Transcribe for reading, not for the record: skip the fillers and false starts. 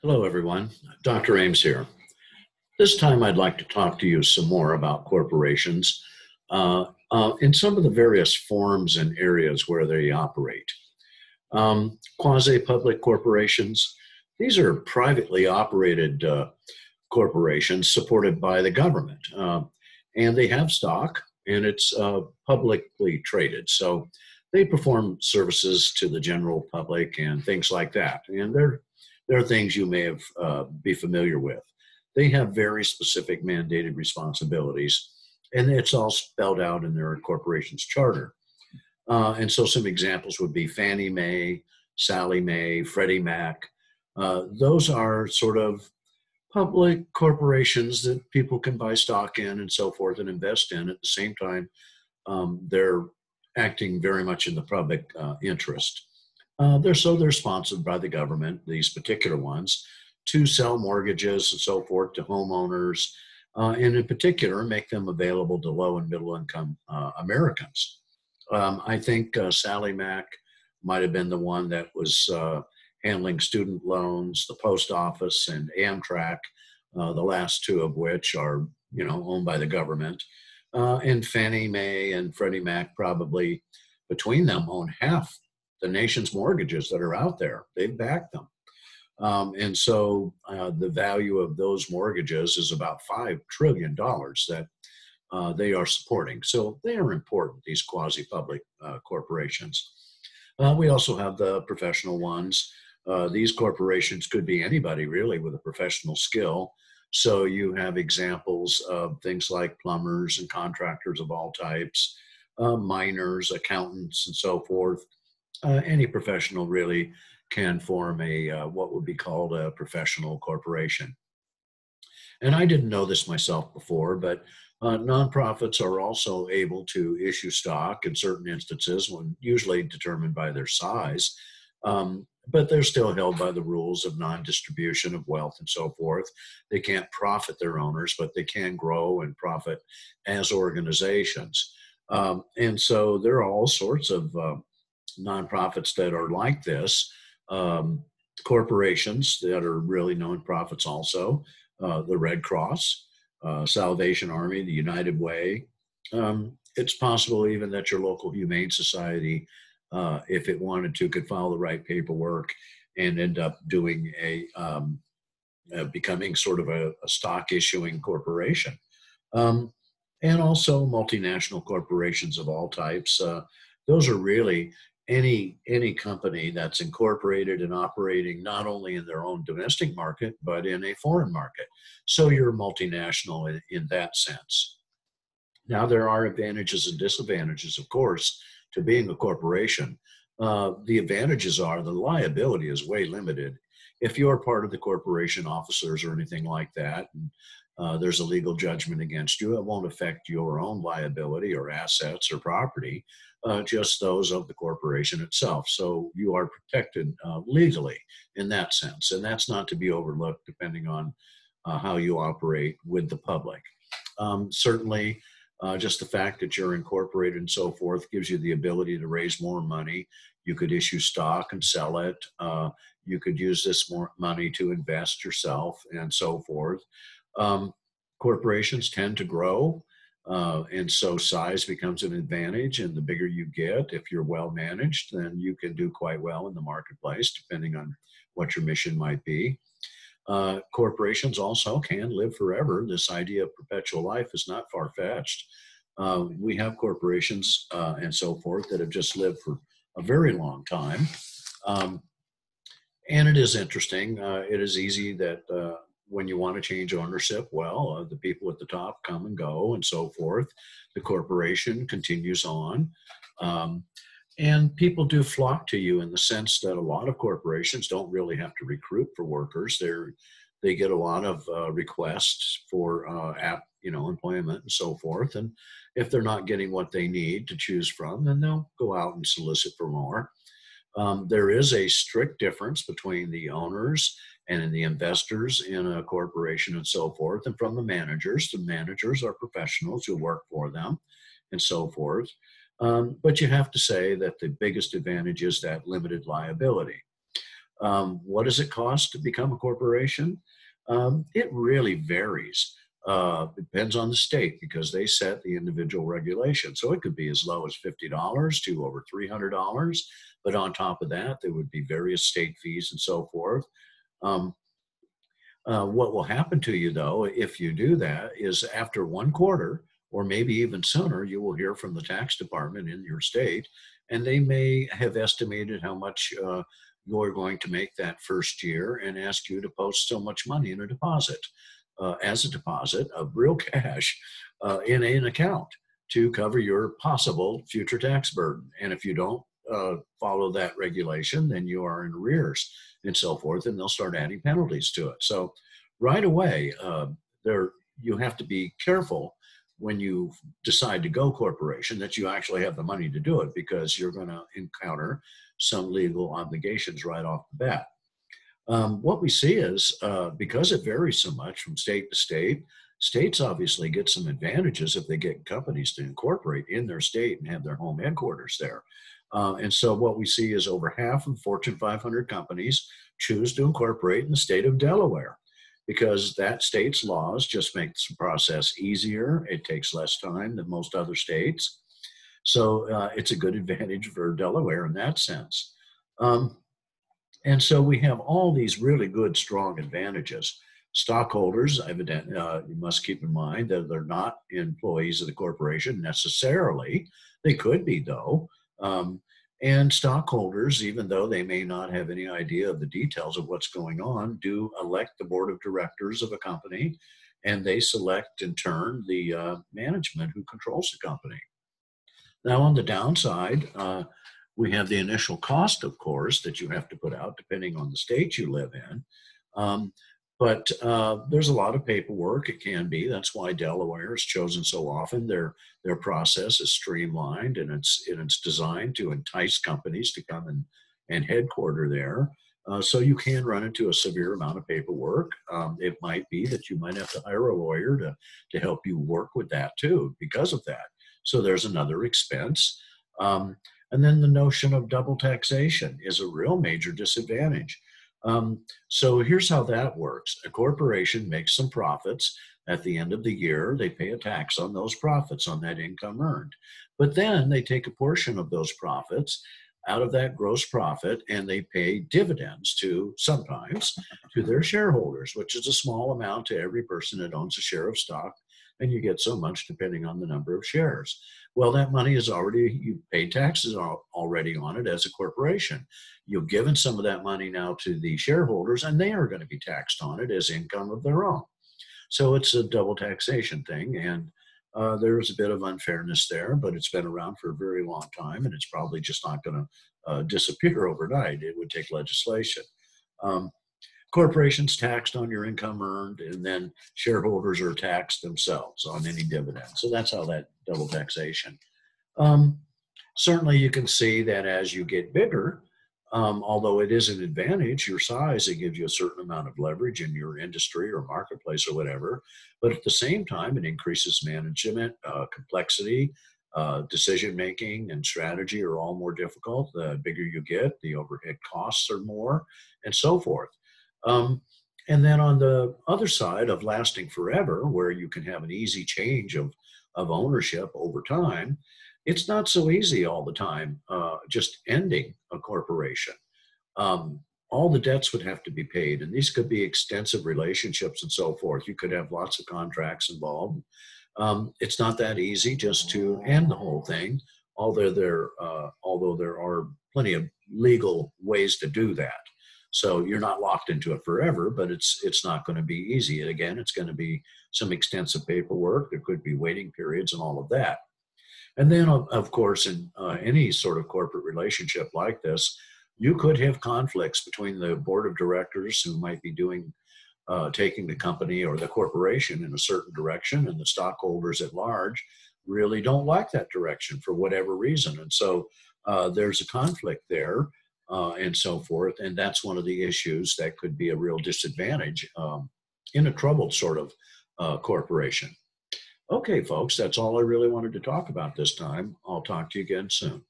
Hello, everyone. Dr. Ames here. This time, I'd like to talk to you some more about corporations in some of the various forms and areas where they operate. Quasi-public corporations, these are privately operated corporations supported by the government, and they have stock and it's publicly traded. So they perform services to the general public and things like that. And there are things you may have be familiar with. They have very specific mandated responsibilities, and it's all spelled out in their corporation's charter. And so some examples would be Fannie Mae, Sally Mae, Freddie Mac. Those are sort of public corporations that people can buy stock in and so forth and invest in. At the same time, they're acting very much in the public interest. They're sponsored by the government, these particular ones, to sell mortgages and so forth to homeowners, and in particular, make them available to low and middle income Americans. I think Sally Mac might have been the one that was handling student loans, the post office, and Amtrak, the last two of which are, owned by the government. And Fannie Mae and Freddie Mac probably between them own half the nation's mortgages that are out there. They've backed them. And so the value of those mortgages is about $5 trillion that they are supporting. So they are important, these quasi-public corporations. We also have the professional ones. These corporations could be anybody really with a professional skill. So you have examples of things like plumbers and contractors of all types, miners, accountants, and so forth. Any professional really can form a what would be called a professional corporation. And I didn't know this myself before, but nonprofits are also able to issue stock in certain instances, when usually determined by their size. But they're still held by the rules of non-distribution of wealth and so forth. They can't profit their owners, but they can grow and profit as organizations. And so there are all sorts of nonprofits that are like this, corporations that are really nonprofits also, the Red Cross, Salvation Army, the United Way. It's possible even that your local humane society, if it wanted to, could file the right paperwork and end up doing becoming sort of a stock issuing corporation. And also multinational corporations of all types. Those are really any company that's incorporated and operating not only in their own domestic market, but in a foreign market. So you're multinational in that sense. Now, there are advantages and disadvantages, of course, to being a corporation. The advantages are the liability is way limited. If you're part of the corporation officers or anything like that, and there's a legal judgment against you, it won't affect your own liability or assets or property, just those of the corporation itself. So you are protected legally in that sense. And that's not to be overlooked depending on how you operate with the public. Certainly, just the fact that you're incorporated and so forth gives you the ability to raise more money. You could issue stock and sell it. You could use this more money to invest yourself and so forth. Corporations tend to grow, and so size becomes an advantage. And the bigger you get, if you're well managed, then you can do quite well in the marketplace, depending on what your mission might be. Corporations also can live forever. This idea of perpetual life is not far-fetched. We have corporations and so forth that have just lived for a very long time. And it is interesting. It is easy that when you want to change ownership, well, the people at the top come and go and so forth. The corporation continues on. And people do flock to you in the sense that a lot of corporations don't really have to recruit for workers. They get a lot of requests for employment and so forth. And if they're not getting what they need to choose from, then they'll go out and solicit for more. There is a strict difference between the owners and the investors in a corporation and so forth, and from the managers. The managers are professionals who work for them and so forth. But you have to say that the biggest advantage is that limited liability. What does it cost to become a corporation? It really varies. Depends on the state because they set the individual regulation. So it could be as low as $50 to over $300. But on top of that, there would be various state fees and so forth. Um, what will happen to you, though, if you do that, is after 1 quarter, or maybe even sooner, you will hear from the tax department in your state, and they may have estimated how much you're going to make that first year and ask you to post so much money in a deposit, as a deposit of real cash in an account to cover your possible future tax burden. And if you don't follow that regulation, then you are in arrears and so forth, and they'll start adding penalties to it. So right away, there you have to be careful when you decide to go corporation that you actually have the money to do it because you're going to encounter some legal obligations right off the bat. What we see is because it varies so much from state to state, states obviously get some advantages if they get companies to incorporate in their state and have their home headquarters there. And so what we see is over half of Fortune 500 companies choose to incorporate in the state of Delaware because that state's laws just make the process easier. It takes less time than most other states. So it's a good advantage for Delaware in that sense. Um, and so we have all these really good, strong advantages. Stockholders, you must keep in mind that they're not employees of the corporation necessarily. They could be, though. Um, and stockholders, even though they may not have any idea of the details of what's going on, do elect the board of directors of a company, and they select in turn the management who controls the company. Now, on the downside, we have the initial cost, of course, that you have to put out depending on the state you live in. Um, but there's a lot of paperwork. It can be. That's why Delaware is chosen so often. Their process is streamlined and it's designed to entice companies to come and headquarter there. So you can run into a severe amount of paperwork. It might be that you might have to hire a lawyer to help you work with that too because of that. So there's another expense. And then the notion of double taxation is a real major disadvantage. So here's how that works. A corporation makes some profits. At the end of the year, they pay a tax on those profits, on that income earned. But then they take a portion of those profits out of that gross profit and they pay dividends sometimes to their shareholders, which is a small amount to every person that owns a share of stock. And you get so much depending on the number of shares. Well, that money is you pay taxes already on it as a corporation. You've given some of that money now to the shareholders, and they are going to be taxed on it as income of their own. So it's a double taxation thing, and there's a bit of unfairness there, but it's been around for a very long time, and it's probably just not going to disappear overnight. It would take legislation. Corporations taxed on your income earned, and then shareholders are taxed themselves on any dividend. So that's how that double taxation. Um, Certainly, you can see that as you get bigger, although it is an advantage, your size, it gives you a certain amount of leverage in your industry or marketplace or whatever. But at the same time, it increases management, complexity, decision making, and strategy are all more difficult. The bigger you get, the overhead costs are more, and so forth. Um, and then on the other side of lasting forever, where you can have an easy change of ownership over time, it's not so easy all the time, just ending a corporation. Um, all the debts would have to be paid, and these could be extensive relationships and so forth. You could have lots of contracts involved. It's not that easy just to end the whole thing, although there are plenty of legal ways to do that. So you're not locked into it forever, but it's not going to be easy. And again, it's going to be some extensive paperwork. There could be waiting periods and all of that. And then, of course, in any sort of corporate relationship like this, you could have conflicts between the board of directors who might be taking the company or the corporation in a certain direction, and the stockholders at large really don't like that direction for whatever reason. And so there's a conflict there and so forth. And that's one of the issues that could be a real disadvantage in a troubled sort of corporation. Okay, folks, that's all I really wanted to talk about this time. I'll talk to you again soon.